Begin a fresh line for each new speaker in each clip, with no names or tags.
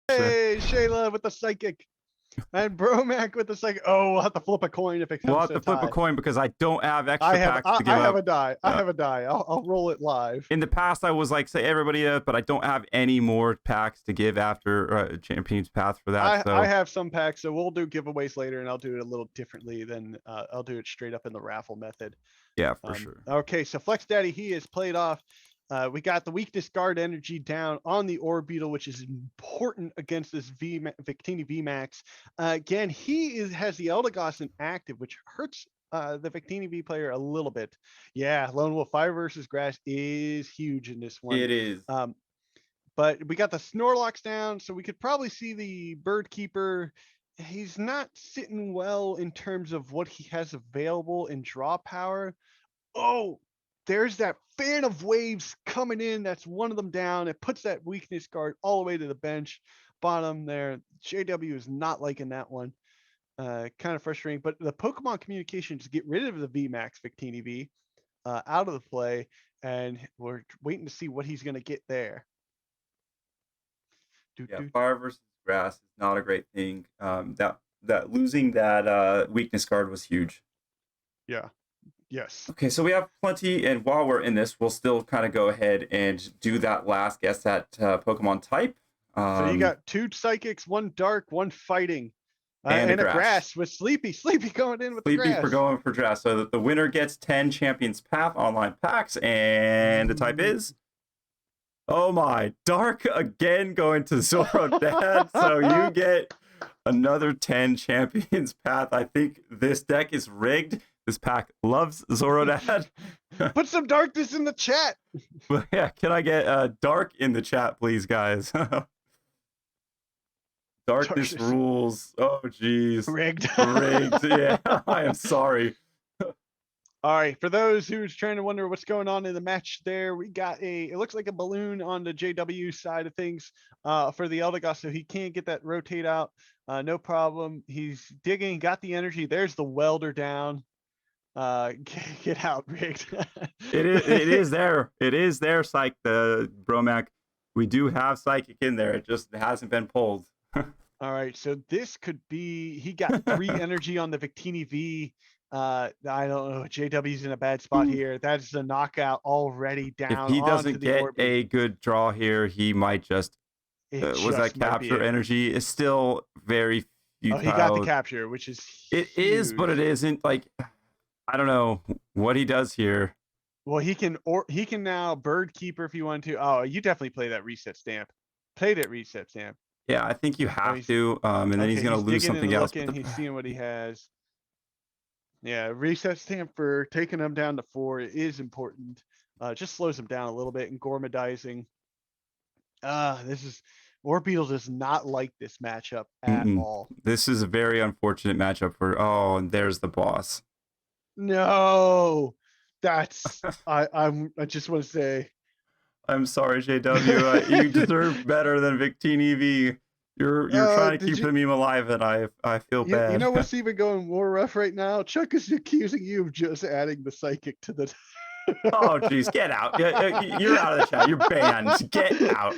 Hey, Shayla with the psychic. And Bromac with the psychic. Oh, we'll have to flip a coin if it
We'll
comes
have
to
to flip a
tie.
coin because I don't have extra packs to give
I have
up.
a die. I have a die. I'll roll it live.
In the past, I was like, say everybody, but I don't have any more packs to give after Champions Path for that.
I have some packs, so we'll do giveaways later, and I'll do it a little differently than I'll do it straight up in the raffle method.
Yeah, for sure.
Okay, so Flex Daddy, he is played off. We got the weakness guard energy down on the Orbeetal, which is important against this Victini Vmax. Again, he has the Eldegoss active, which hurts the Victini V player a little bit. Yeah, Lone Wolf Fire versus Grass is huge in this one.
It is.
But we got the Snorlocks down, so we could probably see the Bird Keeper. He's not sitting well in terms of what he has available in draw power. Oh, there's that fan of waves coming in. That's one of them down. It puts that weakness guard all the way to the bench bottom there. JW is not liking that one. Kind of frustrating, but the Pokemon communications get rid of the VMAX Victini V out of the play, and we're waiting to see what he's going to get there.
Yeah, fire versus grass is not a great thing. That losing that weakness guard was huge.
Yeah. Yes.
Okay, so we have plenty, and while we're in this, we'll still kind of go ahead and do that last guess at Pokemon type.
So you got 2 psychics, 1 dark, 1 fighting, and a grass with Sleepy. Sleepy going in with the grass.
Sleepy for going for grass. So the winner gets 10 Champions Path online packs, and the type is. Oh my, Dark again going to Zorodad. So you get another 10 Champions Path. I think this deck is rigged. This pack loves Zorodad.
Put some darkness in the chat.
But yeah, can I get Dark in the chat, please, guys? Darkness rules. Oh, geez.
Rigged.
Rigged. Yeah, I am sorry.
All right, for those who's trying to wonder what's going on in the match there, we got it looks like a balloon on the JW side of things for the Eldegoss, so he can't get that rotate out. No problem. He's digging, got the energy. There's the welder down. Get out, rigged.
It is there. It is there, Psych, the Bromac. We do have Psychic in there. It just hasn't been pulled.
All right, so this could be, he got 3 energy on the Victini V. I don't know. JW's in a bad spot here. That's a knockout already down.
If he doesn't get a good draw here, he might just was that capture energy is still very futile.
Oh, he got the capture, which is
it huge. Is, but it isn't. Like, I don't know what he does here.
Well, he can now Bird Keeper if you want to. Oh, you definitely play that reset stamp. Play that reset stamp.
Yeah, I think you have to. And then he's gonna lose something else.
He's seeing what he has. Yeah, reset stamp for taking him down to 4 is important. Just slows him down a little bit and Gormadizing. This is Orbeetal does not like this matchup at all.
This is a very unfortunate matchup for. Oh, and there's the boss.
No, that's I just want to say.
I'm sorry, JW. You deserve better than Victini V. You're trying to keep the meme alive, and I feel bad.
You know what's even going more rough right now? Chuck is accusing you of just adding the psychic to the.
Oh, geez, get out! You're out of the chat. You're banned. Get out.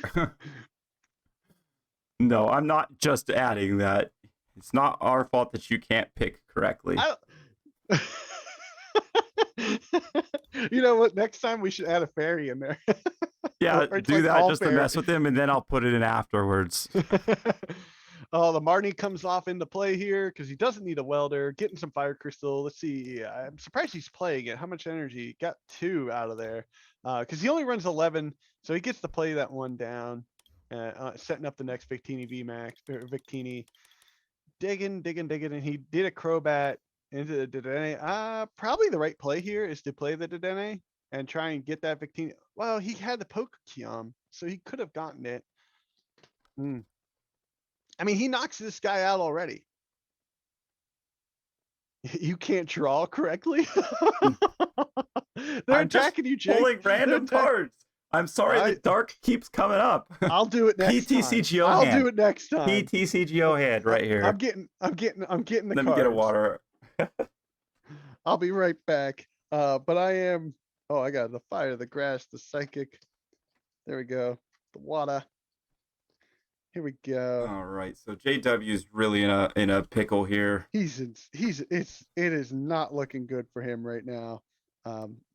No, I'm not just adding that. It's not our fault that you can't pick correctly.
You know what? Next time we should add a fairy in there.
Yeah, do that just to mess with him, and then I'll put it in afterwards.
Oh, the Marnie comes off into play here because he doesn't need a welder. Getting some fire crystal. Let's see. I'm surprised he's playing it. How much energy? Got 2 out of there because he only runs 11, so he gets to play that one down. Setting up the next Victini Vmax or Victini. Digging, and he did a Crobat into the Dedenne. Probably the right play here is to play the Dedenne and try and get that Victini. Well, he had the Pokekion, so he could have gotten it. I mean, he knocks this guy out already. You can't draw correctly. They're attacking you, Jake.
Pulling random cards. I'm sorry, the Dark keeps coming up.
I'll do it next time.
PTCGO
I'll
hand.
do it next time.
PTCGO hand right here.
I'm getting the
Let me get a water.
I'll be right back. But I am. Oh, I got the fire, the grass, the psychic. There we go. The water. Here we go.
All right, so JW is really in a pickle here.
It is not looking good for him right now.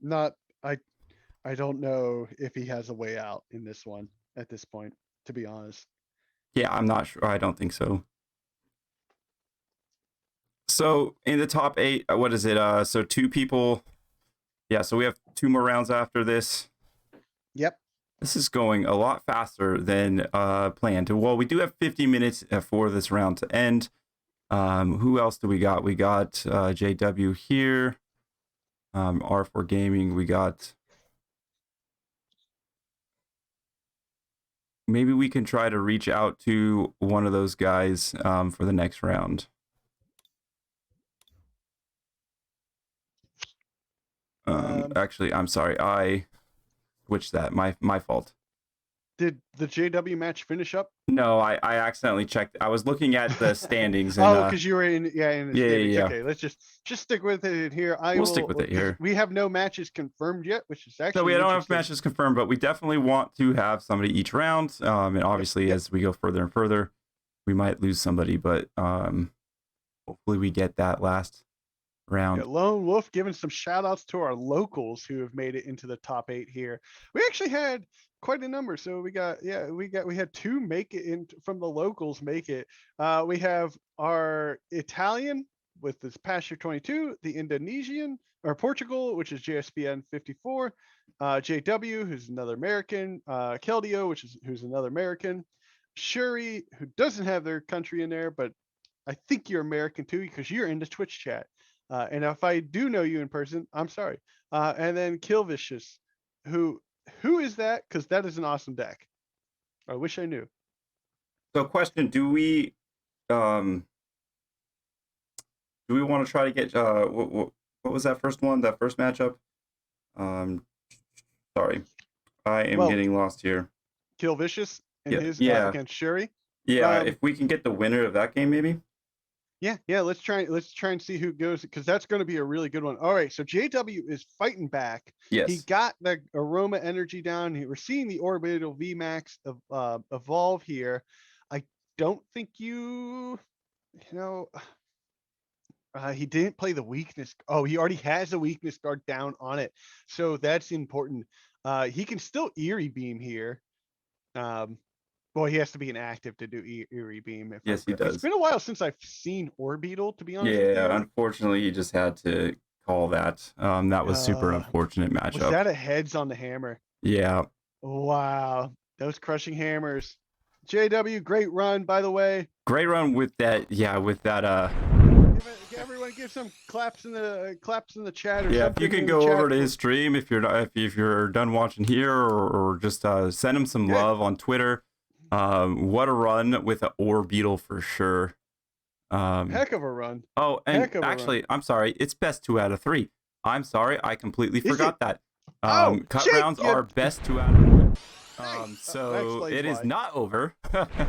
Not I don't know if he has a way out in this one at this point, to be honest.
Yeah, I'm not sure. I don't think so. So in the top 8, what is it? So 2 people. Yeah, so we have 2 more rounds after this.
Yep.
This is going a lot faster than planned. Well, we do have 50 minutes for this round to end. Who else do we got? We got JW here. R4 Gaming. We got. Maybe we can try to reach out to one of those guys for the next round. Actually, I'm sorry. I switched that. My fault.
Did the JW match finish up?
No, I accidentally checked. I was looking at the standings. And,
oh, because you were in the standings.
Yeah.
Okay, let's just stick with it here.
We'll stick with it here.
We have no matches confirmed yet, which is actually
so we don't have matches confirmed, but we definitely want to have somebody each round. And obviously, as we go further and further, we might lose somebody, but hopefully we get that last round.
Yeah, Lone Wolf giving some shout outs to our locals who have made it into the top 8 here. We actually had quite a number. So we had 2 make it in from the locals make it. We have our Italian with this Pasture 22, the Indonesian or Portugal, which is JSPN 54, JW, who's another American, Keldeo, who's another American, Shuri, who doesn't have their country in there, but I think you're American too because you're in the Twitch chat. And if I do know you in person, I'm sorry. And then Killvicious, who is that? Because that is an awesome deck. I wish I knew.
So, question: do we want to try to get what was that first one? That first matchup? Sorry, I am getting lost here.
Killvicious and his against Shuri.
Yeah, if we can get the winner of that game, maybe.
Yeah. Let's try and see who goes because that's going to be a really good one. All right, so JW is fighting back.
Yes,
he got the aroma energy down. We're seeing the Orbeetal Vmax evolve here. I don't think he didn't play the weakness. Oh, he already has a weakness guard down on it, so that's important. He can still Eerie Beam here. Well, he has to be inactive to do Eerie Beam.
Yes, he does.
It's been a while since I've seen Orbeetal, to be honest.
Yeah, unfortunately, he just had to call that. That was super unfortunate matchup.
Was that a heads on the hammer?
Yeah.
Wow, those crushing hammers. JW, great run, by the way.
Great run with that. Yeah, with that.
Everyone give some claps in the chat. Or
yeah, if you can go over to his stream if you're done watching here, or just send him some love on Twitter. What a run with an Orbeetal for sure.
Heck of a run.
Oh, and actually, I'm sorry. It's best 2 out of 3. I'm sorry. I completely forgot that. Cut rounds are best 2 out of 3. So it is not over.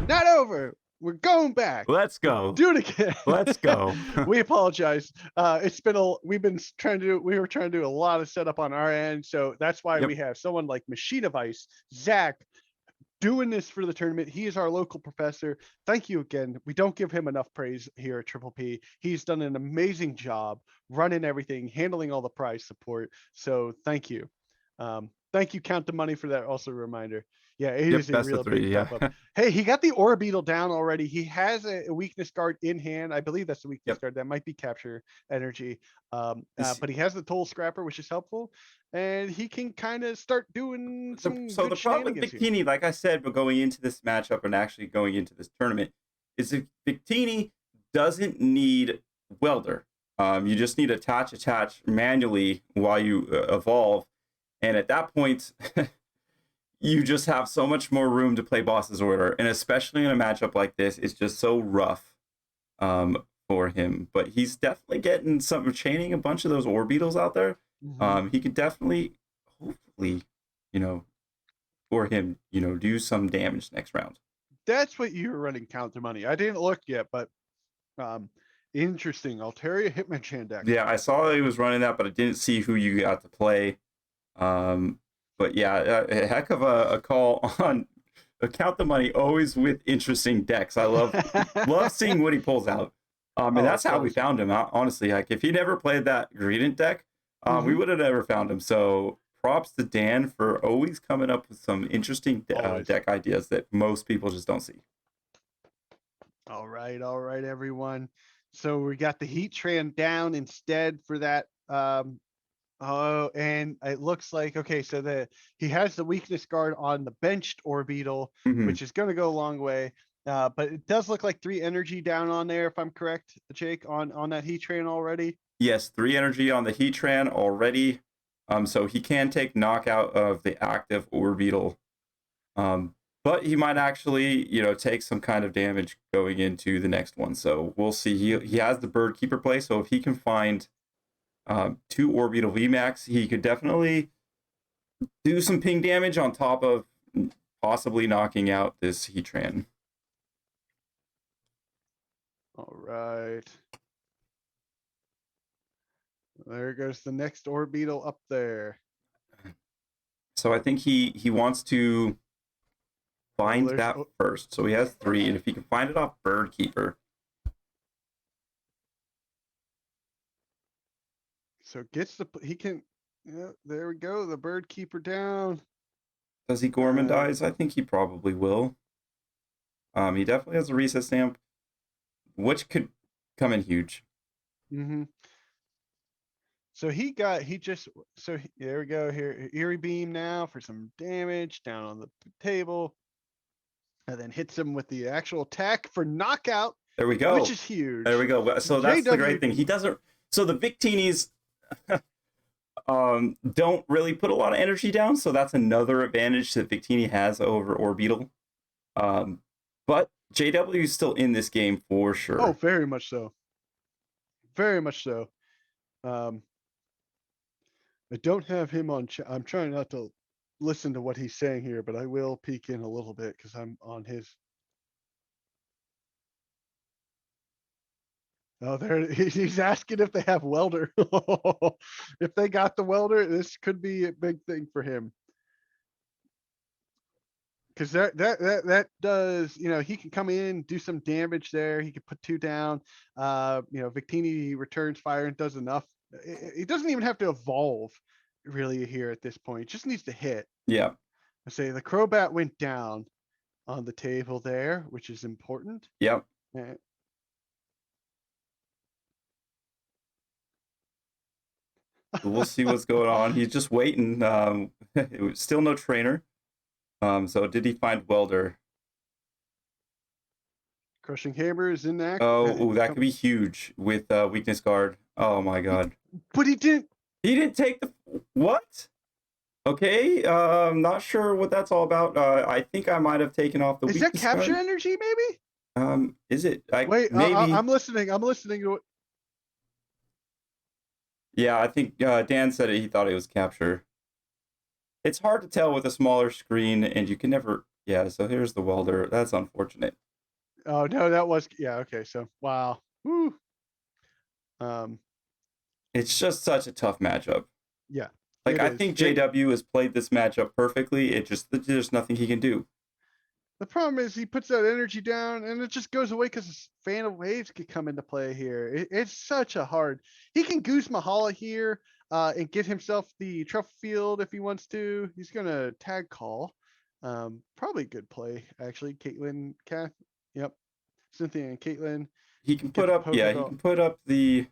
Not over. We're going back.
Let's go.
Do it again.
Let's go.
We apologize. We were trying to do a lot of setup on our end. So that's why we have someone like Machine of Ice, Zach, doing this for the tournament. He is our local professor. Thank you again. We don't give him enough praise here at Triple P. He's done an amazing job running everything, handling all the prize support. So thank you. Thank you, Count the Money, for that also reminder. Yeah, it is a real big step up. Hey, he got the Orbeetal down already. He has a weakness guard in hand. I believe that's the weakness guard. That might be capture energy. But he has the Toll Scrapper, which is helpful. And he can kind of start doing some
So the problem with Victini, like I said, but going into this matchup and actually going into this tournament, is that Victini doesn't need Welder. You just need attach manually while you evolve. And at that point, you just have so much more room to play Boss's Order. And especially in a matchup like this, it's just so rough for him. But he's definitely getting chaining a bunch of those Orbeetals out there. Mm-hmm. He could definitely, hopefully, for him, do some damage next round.
That's what you were running Counter Money. I didn't look yet, but interesting. Altaria Hitmonchan deck.
Yeah, I saw he was running that, but I didn't see who you got to play. But yeah, a heck of a call on Count the Money always with interesting decks. I love seeing what he pulls out. And that's how we found him. Honestly, like if he never played that Greedent deck, we would have never found him. So props to Dan for always coming up with some interesting deck ideas that most people just don't see.
All right, everyone. So we got the Heatran down instead for that. Oh, and it looks like, okay, so he has the weakness guard on the benched Orbeetal, which is going to go a long way. But it does look like 3 energy down on there, if I'm correct, Jake, on that Heatran already.
Yes, 3 energy on the Heatran already. So he can take knockout of the active Orbeetal. But he might actually, take some kind of damage going into the next one. So we'll see. He has the Bird Keeper play, so if he can find 2 Orbeetal Vmax, he could definitely do some ping damage on top of possibly knocking out this Heatran.
All right. There goes the next Orbeetal up there.
So I think he wants to find that first. So he has 3, and if he can find it off Bird Keeper.
So he can, yeah, there we go. The Bird Keeper down.
Does he Gormandize? I think he probably will. He definitely has a reset stamp, which could come in huge.
So there we go here. Eerie Beam now for some damage down on the table. And then hits him with the actual attack for knockout.
There we go.
Which is huge.
There we go. So that's the great thing. He doesn't. So the Victinis don't really put a lot of energy down. So that's another advantage that Victini has over Orbeetal. But JW is still in this game for sure.
Oh, very much so. Very much so. I don't have him on. I'm trying not to listen to what he's saying here, but I will peek in a little bit because I'm on his. Oh, there he's asking if they have welder. If they got the welder, this could be a big thing for him. Because that does, he can come in, do some damage there. He could put 2 down. Victini returns fire and does enough. He doesn't even have to evolve really here at this point. It just needs to hit.
Yeah.
I say the Crobat went down on the table there, which is important.
Yep. We'll see what's going on. He's just waiting. It was still no trainer. So did he find welder?
Crushing Hammer is in that.
Oh, that could be huge with weakness guard. Oh my god.
But he didn't.
He didn't take the what? Okay, not sure what that's all about. I think I might have taken off the.
Is that capture energy? Maybe.
Is it?
Wait,
maybe.
I'm listening. I'm listening to it.
Yeah, I think Dan said it. He thought it was capture. It's hard to tell with a smaller screen, and you can never. Yeah, so here's the welder. That's unfortunate.
Oh no, that was okay. So wow. Woo.
It's just such a tough matchup.
Yeah.
Like I think JW has played this matchup perfectly. There's nothing he can do.
The problem is he puts that energy down and it just goes away because Fan of Waves could come into play here. It's such a hard. He can Goose Mahala here and get himself the Truffle Field if he wants to. He's gonna tag call. Probably a good play actually. Caitlin, Kath, yep, Cynthia and Caitlin.
He can put up. Yeah, he can put up the.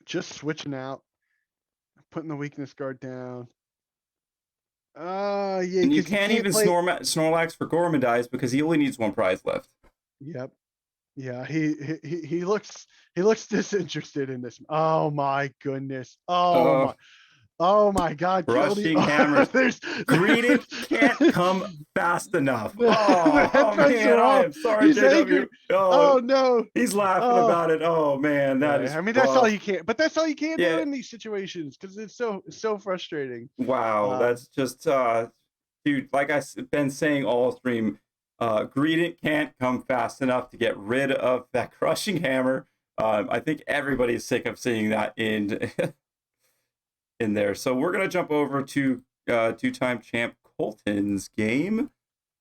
Just switching out, putting the weakness guard down. Yeah,
and you can't even Snorlax for Gormandize because he only needs 1 prize left.
Yep. Yeah, he looks disinterested in this. Oh my goodness. Oh my God.
Rushing Hammer. Greedent can't come fast enough. Oh man, I am sorry, JW.
Oh no.
He's laughing about it. Oh man, that is.
I mean, that's all you can. But that's all you can do in these situations because it's so frustrating.
Wow, that's just dude. Like I've been saying all stream, Greedent can't come fast enough to get rid of that crushing hammer. I think everybody's sick of seeing that in there. So we're gonna jump over to 2-time champ Colton's game.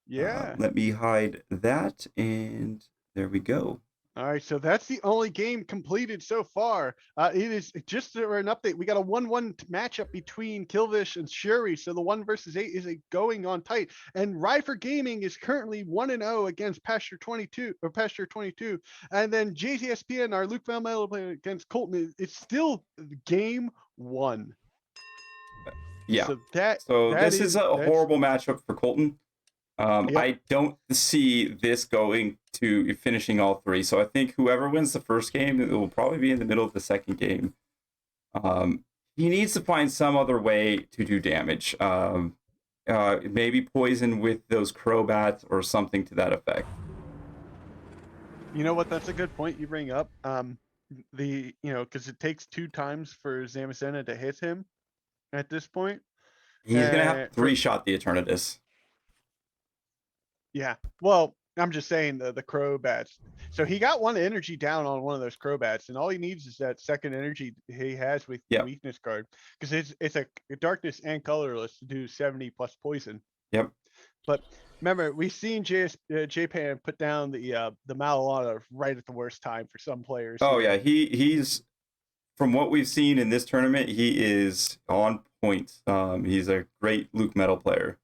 Yeah.
Let me hide that, and there we go.
All right, so that's the only game completed so far. It is just for an update. We got a 1-1 matchup between Kilvish and Shuri. So the 1 versus 8 is going on tight. And Ryfer Gaming is currently 1-0 against Pasture 22. And then JTSPN, our Luke Valmelo player against Colton, it's still game 1.
Yeah.
So that
this is a
that's
horrible matchup for Colton.
Yep.
I don't see this going to finishing all 3. So I think whoever wins the first game, it will probably be in the middle of the second game. He needs to find some other way to do damage. Maybe poison with those Crobats or something to that effect.
You know what? That's a good point you bring up. Because it takes 2 times for Zamazenta to hit him at this point.
He's gonna have to 3-shot the Eternatus.
Yeah. Well, I'm just saying the Crobats. So he got 1 energy down on one of those Crobats, and all he needs is that second energy he has with the weakness card. Because it's a darkness and colorless to do 70 plus poison.
Yep.
But remember, we've seen J-Pan put down the Malalana right at the worst time for some players.
Oh yeah, he's from what we've seen in this tournament, he is on point. He's a great Luke Metal player.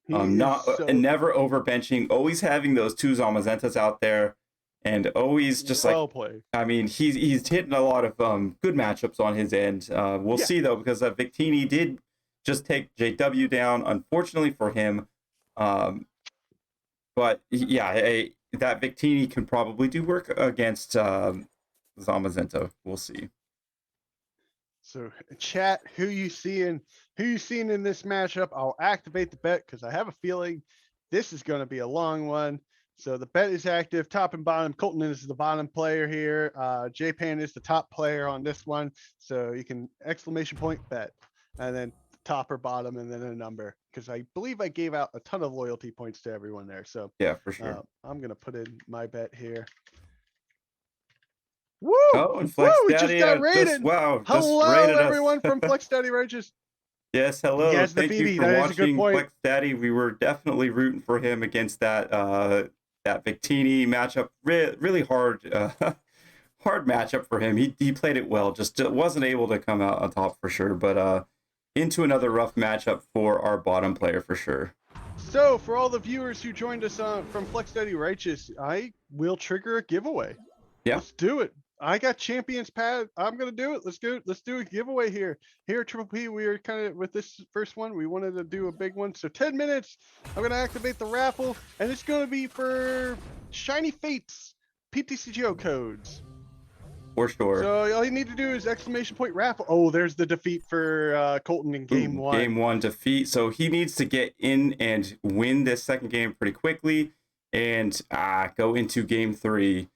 Never overbenching, always having those 2 Zamazentas out there, and always just
played.
I mean, he's hitting a lot of good matchups on his end. We'll see though, because Victini did just take JW down, unfortunately for him. But yeah, that Victini can probably do work against Zamazenta. We'll see.
So chat, who you seeing in this matchup? I'll activate the bet because I have a feeling this is going to be a long one. So the bet is active, top and bottom. Colton is the bottom player here. J-Pan is the top player on this one. So you can exclamation point bet, and then top or bottom, and then a number. Because I believe I gave out a ton of loyalty points to everyone there. So
yeah, for sure.
I'm gonna put in my bet here. Woo!
Oh, and Flex
Woo!
Daddy,
We just got rated.
Hello,
everyone from Flex Daddy Righteous.
Yes, hello.
Yes,
Thank you for watching Flex Daddy. We were definitely rooting for him against that Victini matchup. Really hard hard matchup for him. He played it well, just wasn't able to come out on top for sure. But into another rough matchup for our bottom player for sure.
So for all the viewers who joined us from Flex Daddy Righteous, I will trigger a giveaway.
Yeah.
Let's do it. I got champions pad. I'm gonna do it. Let's do a giveaway here. Here at Triple P, we are kind of with this first one. We wanted to do a big one. So 10 minutes. I'm gonna activate the raffle, and it's gonna be for Shiny Fates PTCGO codes.
For sure.
So all you need to do is exclamation point raffle. Oh, there's the defeat for Colton in game 1.
Game 1 defeat. So he needs to get in and win this second game pretty quickly, and go into game 3.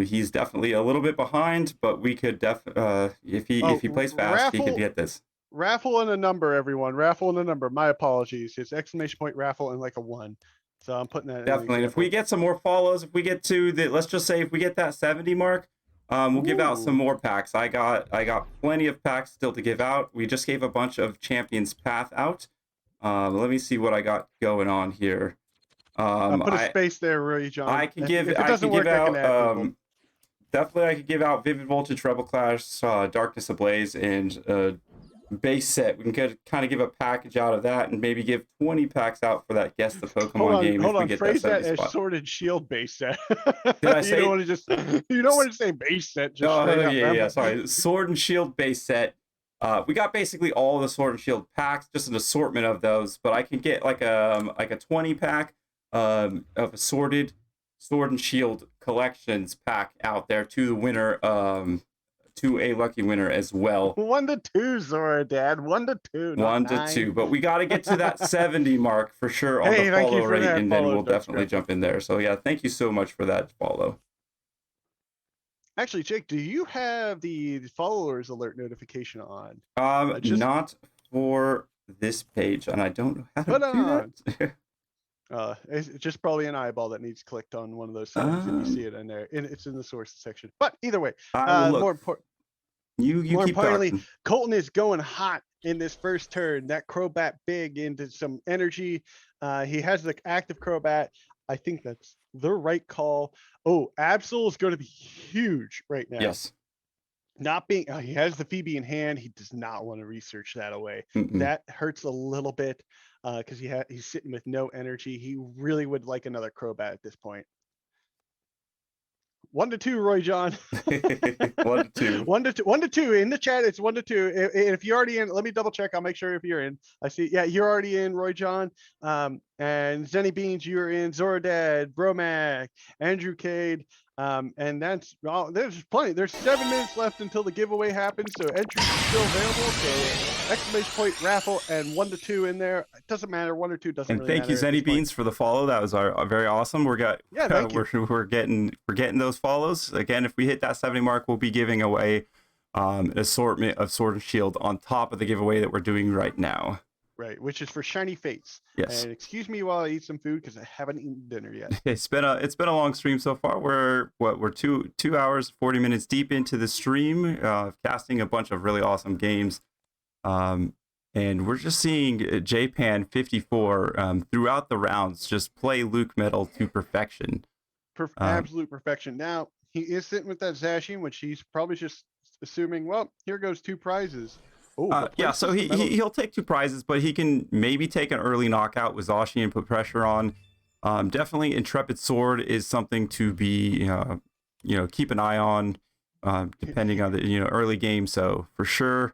He's definitely a little bit behind, but we could if he plays fast, he could get this.
Raffle and a number, everyone. Raffle and a number. My apologies. It's exclamation point raffle and like a 1. So I'm putting that
definitely. And if we get some more follows, if we get to let's just say if we get that 70 mark, we'll give out some more packs. I got plenty of packs still to give out. We just gave a bunch of Champions Path out. Let me see what I got going on here.
Put a space there, Roy John.
I could give out definitely I could give out Vivid Voltage, Rebel Clash, Darkness Ablaze, and base set. We can kind of give a package out of that and maybe give 20 packs out for that Guess the Pokemon game if we get
phrase
that
as Sword and Shield base set.
Did I say?
You don't want to say base set. Just
sorry. Sword and Shield base set. We got basically all the Sword and Shield packs, just an assortment of those. But I can get like a 20 pack of assorted Sword and Shield collections pack out there to the winner, to a lucky winner as well.
1 to 2, Zora, Dad. 1 to 2.
1 to 2, but we got to get to that 70 mark for sure on the follow rate, and then we'll definitely jump in there. So yeah, thank you so much for that follow.
Actually, Jake, do you have the followers alert notification on?
Not for this page, and I don't know how to do that.
It's just probably an eyeball that needs clicked on one of those settings, and you see it in there, and it's in the source section. But either way, more important.
You
More
keep
importantly,
talking.
Colton is going hot in this first turn. That Crobat big into some energy. He has the active Crobat. I think that's the right call. Oh, Absol is going to be huge right now.
Yes.
Not being, he has the Phoebe in hand. He does not want to research that away. That hurts a little bit because he's sitting with no energy. He really would like another Crobat at this point. 1-2, Roy John.
1-2.
1-2 in the chat. It's 1-2. If you're already in, let me double check. I'll make sure if you're in. I see. Yeah, you're already in, Roy John. And Zenny Beans, you're in. Zoradad, Bromac, Andrew Cade. And that's there's plenty. There's 7 minutes left until the giveaway happens, so entries are still available. So exclamation point raffle and 1-2 in there. It doesn't matter. 1 or 2 doesn't
And
really matter.
thank you, Zenny Beans, for the follow. That was our very awesome.
Thank you.
We're getting those follows again. If we hit that 70 mark, we'll be giving away an assortment of Sword and Shield on top of the giveaway that we're doing right now.
Right, which is for Shiny Fates.
Yes.
And excuse me while I eat some food because I haven't eaten dinner yet.
It's been a long stream so far. We're 2 hours 40 minutes deep into the stream, casting a bunch of really awesome games, and we're just seeing JPan 54 throughout the rounds just play Luke Metal to perfection.
Absolute perfection. Now he is sitting with that Zacian, which he's probably just assuming. Well, here goes 2 prizes.
Yeah, so he'll take 2 prizes, but he can maybe take an early knockout with Zacian and put pressure on. Definitely, Intrepid Sword is something to be, keep an eye on, depending on the early game. So for sure,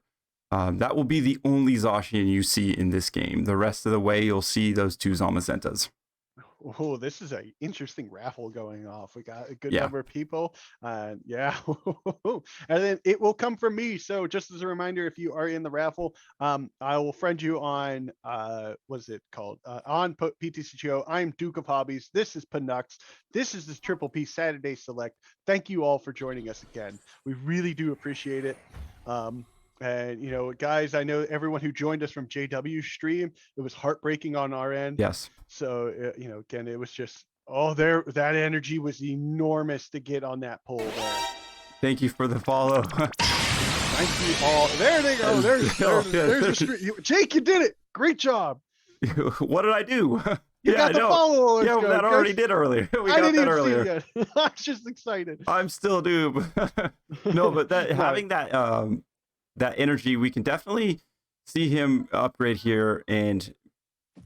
that will be the only Zacian you see in this game. The rest of the way, you'll see those 2 Zamazentas.
Oh, this is an interesting raffle going off. We got a good number of people. Yeah. And then it will come from me. So just as a reminder, if you are in the raffle, I will friend you on, what's it called? On PTCGO. I'm Duke of Hobbies. This is Penucks. This is the Triple P Saturday Select. Thank you all for joining us again. We really do appreciate it. And guys, I know everyone who joined us from JW's stream, it was heartbreaking on our end.
Yes.
So again, it was just that energy was enormous to get on that pole there.
Thank you for the follow.
Thank you all. There they go. There's the stream. Jake, you did it. Great job.
What did I do?
You got the follow.
Yeah, that already did earlier.
I didn't even see it yet. I was just excited.
I'm still noob. No, but having that energy, we can definitely see him upgrade here and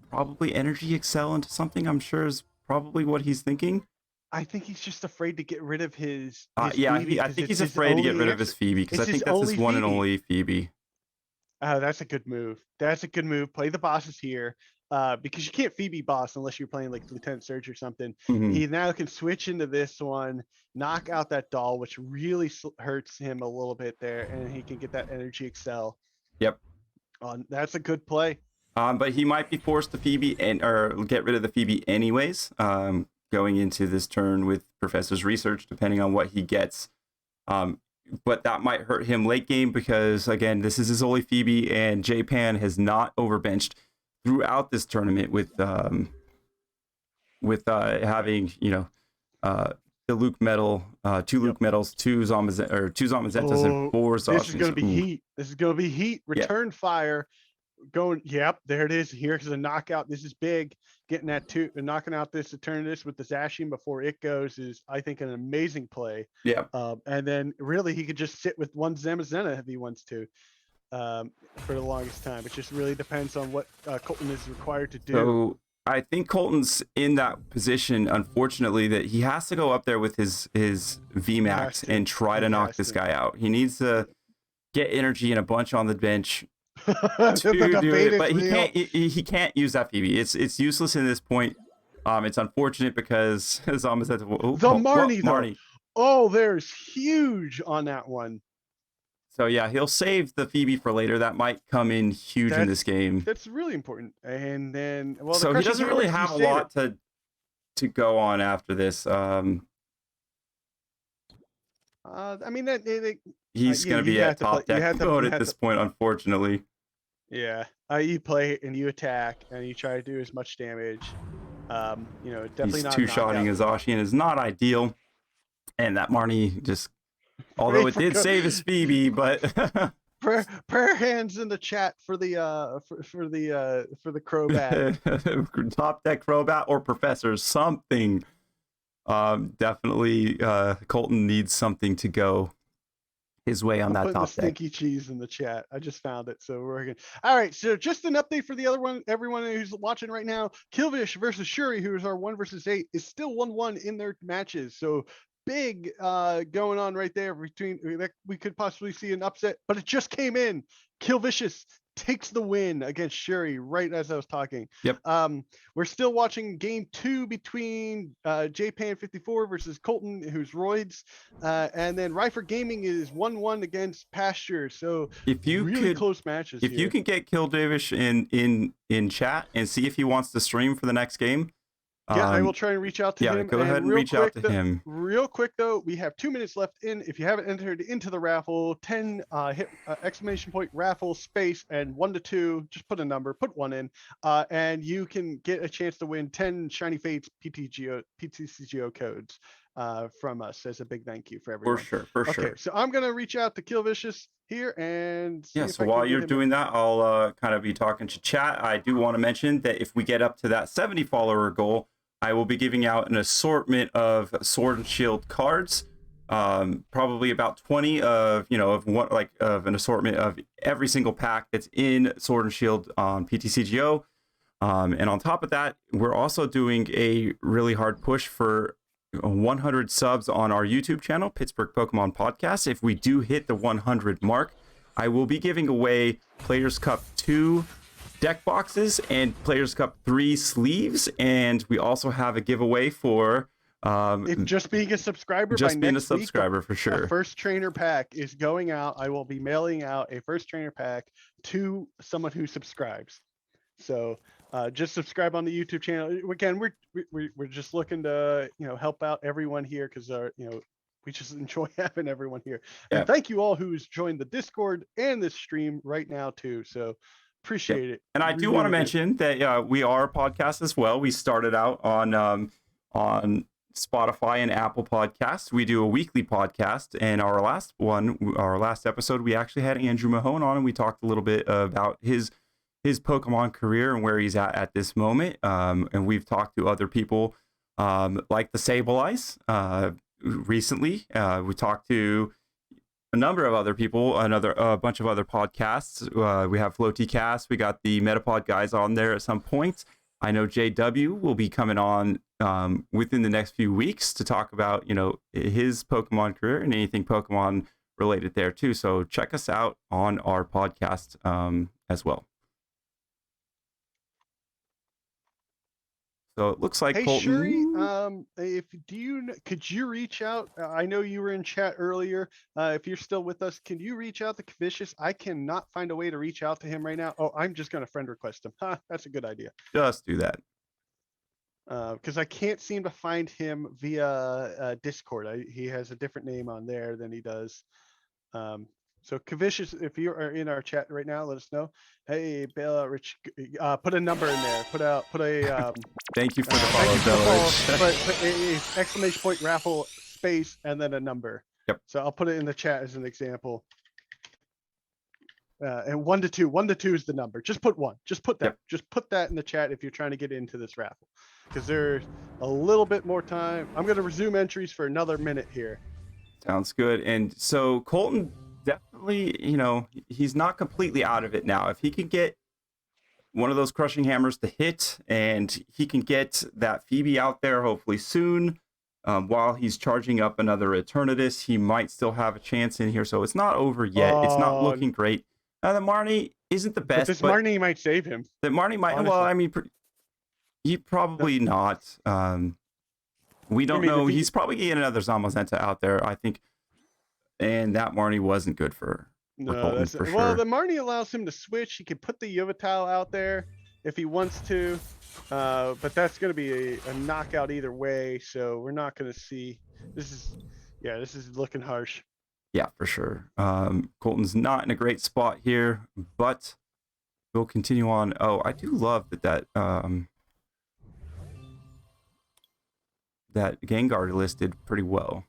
probably energy excel into something. I'm sure is probably what he's thinking.
I think he's just afraid to get rid of his
I think he's afraid to get rid of his Phoebe because I think that's his one and only Phoebe.
That's a good move. That's a good move. Play the bosses here. Because you can't Phoebe boss unless you're playing like Lieutenant Surge or something. He now can switch into this one, knock out that doll, which really hurts him a little bit there, and he can get that energy excel.
Yep.
That's a good play.
But he might be forced to Phoebe or get rid of the Phoebe anyways, going into this turn with Professor's Research, depending on what he gets. But that might hurt him late game because, again, this is his only Phoebe, and J-Pan has not overbenched throughout this tournament with having the Luke Metal, 2 Luke Metals, 2 Zamazentas, and 4 Zacians.
This is gonna be heat. This is gonna be heat. Return fire. Going, yep, there it is. Here's a knockout. This is big. Getting that 2 and knocking out this Eternatus with the Zacian before it goes is, I think, an amazing play.
Yeah.
And then really he could just sit with 1 Zamazenta if he wants to. For the longest time. It just really depends on what Colton is required to do.
So I think Colton's in that position, unfortunately, that he has to go up there with his Vmax and try to knock this guy out. He needs to get energy and a bunch on the bench to do it, but he can't use that Phoebe. It's useless in this point. It's unfortunate because the Marnie.
Oh, there's huge on that one.
So yeah, he'll save the Phoebe for later. That might come in huge in this game.
That's really important. And then,
so he doesn't really have a lot to go on after this. I
mean,
he's going to be at top deck mode at this point, unfortunately.
Yeah, you play and you attack and you try to do as much damage. Definitely
he's
not.
2-shotting his Zacian is not ideal, and that Marnie just Although it did save his Phoebe, but
prayer hands in the chat for the for the Crobat.
top deck Crobat or Professor, something. Definitely, Colton needs something to go his way on
I'm
that
putting the
top deck.
stinky cheese in the chat. I just found it, so we're good. All right, so just an update for the other one. Everyone who's watching right now, Killvish versus Shuri, who is our 1 versus 8, is still 1-1 in their matches. So big going on right there between we could possibly see an upset, but it just came in. Killvicious takes the win against Shuri right as I was talking.
Yep.
We're still watching game 2 between JPan54 versus Colton, who's Roids, and then Rifer Gaming is 1-1 against Pasture. So
if you
really close matches.
If you can get Keldeo072 in chat and see if he wants to stream for the next game.
Yeah, I will try and reach out to him.
Go ahead and reach out to him.
Real quick though, we have 2 minutes left in. If you haven't entered into the raffle, 10 hit exclamation point raffle space and 1 to 2. Just put a number, put 1 in, and you can get a chance to win 10 Shiny Fates PTCGO codes from us as a big thank you for everyone.
For sure.
Okay, so I'm gonna reach out to Killvicious here and see
so while you're doing that, I'll kind of be talking to chat. I do want to mention that if we get up to that 70 follower goal, I will be giving out an assortment of Sword and Shield cards, probably about 20 of an assortment of every single pack that's in Sword and Shield on PTCGO. And on top of that, we're also doing a really hard push for 100 subs on our YouTube channel, Pittsburgh Pokemon Podcast. If we do hit the 100 mark, I will be giving away Players Cup 2 deck boxes and Players Cup 3 sleeves, and we also have a giveaway for
just being a subscriber.
For sure.
First trainer pack is going out. I will be mailing out a first trainer pack to someone who subscribes. So just subscribe on the YouTube channel. Again, we're just looking to help out everyone here because we just enjoy having everyone here. And thank you all who's joined the Discord and this stream right now too. So appreciate it.
And I do want to mention that we are a podcast as well. We started out on Spotify and Apple Podcasts. We do a weekly podcast, and our last episode, we actually had Andrew Mahone on, and we talked a little bit about his Pokemon career and where he's at this moment. And we've talked to other people like the Sableye recently. We talked to a number of other people, a bunch of other podcasts. We have FloatyCast. We got the Metapod guys on there at some point. I know JW will be coming on within the next few weeks to talk about, his Pokemon career and anything Pokemon related there too. So check us out on our podcast as well. So it looks like Colton.
Shuri, could you reach out? I know you were in chat earlier. If you're still with us, can you reach out to Vicious? I cannot find a way to reach out to him right now. Oh, I'm just going to friend request him. That's a good idea.
Just do that.
Because I can't seem to find him via Discord. He has a different name on there than he does. So Kavicious, if you are in our chat right now, let us know. Hey, Bailout Rich, put a number in there. Put a
thank you for the follow,
Put a exclamation point raffle space and then a number.
Yep.
So I'll put it in the chat as an example. And 1 to 2. 1 to 2 is the number. Just put 1. Just put that.
Yep.
Just put that in the chat if you're trying to get into this raffle, because there's a little bit more time. I'm going to resume entries for another minute here.
Sounds good. And so Colton definitely, he's not completely out of it now. If he can get one of those crushing hammers to hit, and he can get that Phoebe out there hopefully soon, while he's charging up another Eternatus, he might still have a chance in here. So it's not over yet. It's not looking great. Now, the Marnie isn't the best.
But Marnie might save him.
The Marnie might. Honestly. Well, I mean, he probably not. We don't know. He's probably getting another Zamazenta out there, I think. And that Marnie wasn't good for Colton, for sure.
Well, the Marnie allows him to switch. He could put the Yveltal out there if he wants to. But that's going to be a knockout either way. So we're not going to see. This is looking harsh.
Yeah, for sure. Colton's not in a great spot here, but we'll continue on. Oh, I do love that Gengar listed pretty well.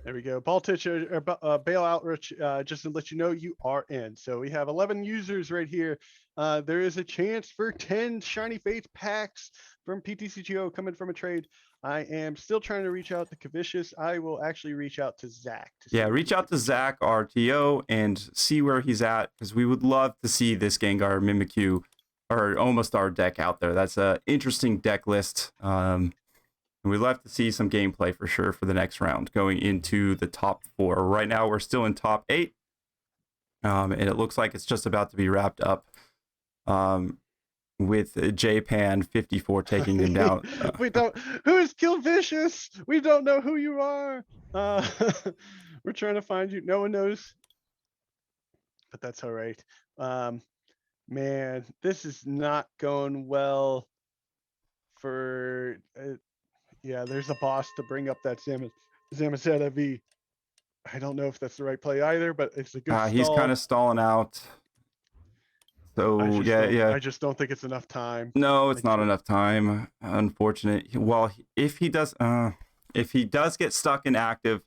There we go. Ball touch or bail outreach, just to let you know you are in. So we have 11 users right here. There is a chance for 10 shiny fates packs from PTCGO coming from a trade. I am still trying to reach out to Kavicius. I will actually reach out to Zach.
Yeah, reach out to Zach, RTO, and see where he's at, because we would love to see this Gengar Mimikyu or almost our deck out there. That's an interesting deck list. And we'd love to see some gameplay for sure for the next round going into the top 4. Right now, we're still in top 8. And it looks like it's just about to be wrapped up with JPan54 taking him down.
Who is Killvicious? We don't know who you are. We're trying to find you. No one knows. But that's all right. Man, this is not going well for... yeah, there's a boss to bring up that Zamazenta V. I don't know if that's the right play either, but it's a good stall.
He's kind of stalling out. So,
I just don't think it's enough time.
No, it's not enough time. Unfortunate. Well, if he does get stuck in active,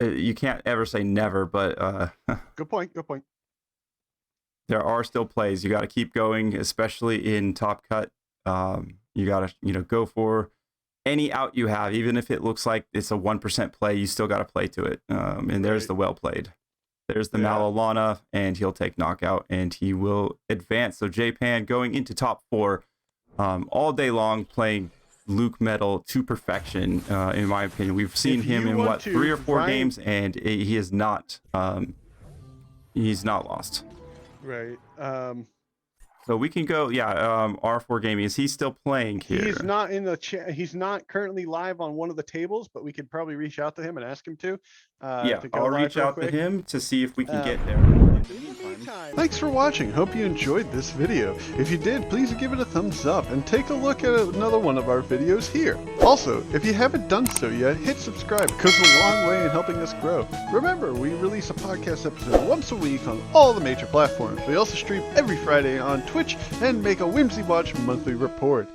you can't ever say never, but
Good point.
There are still plays. You got to keep going, especially in Top Cut. You got to, go for any out you have, even if it looks like it's a 1% play, you still got to play to it. And there's the well played. There's the Malalana, and he'll take knockout, and he will advance. So J-Pan going into top 4 all day long, playing Luke Metal to perfection, in my opinion. We've seen him in, 3 or 4 games, and he is not, he's not lost.
Right.
So we can go, R4 Gaming. Is he still playing here?
He's not in the chat. He's not currently live on one of the tables, but we could probably reach out to him and ask him to.
I'll reach out to him to see if we can get there.
Thanks for watching. Hope you enjoyed this video. If you did, please give it a thumbs up and take a look at another one of our videos here. Also, if you haven't done so yet, hit subscribe. It goes a long way in helping us grow. Remember, we release a podcast episode once a week on all the major platforms. We also stream every Friday on Twitch and make a Whimsy Watch monthly report.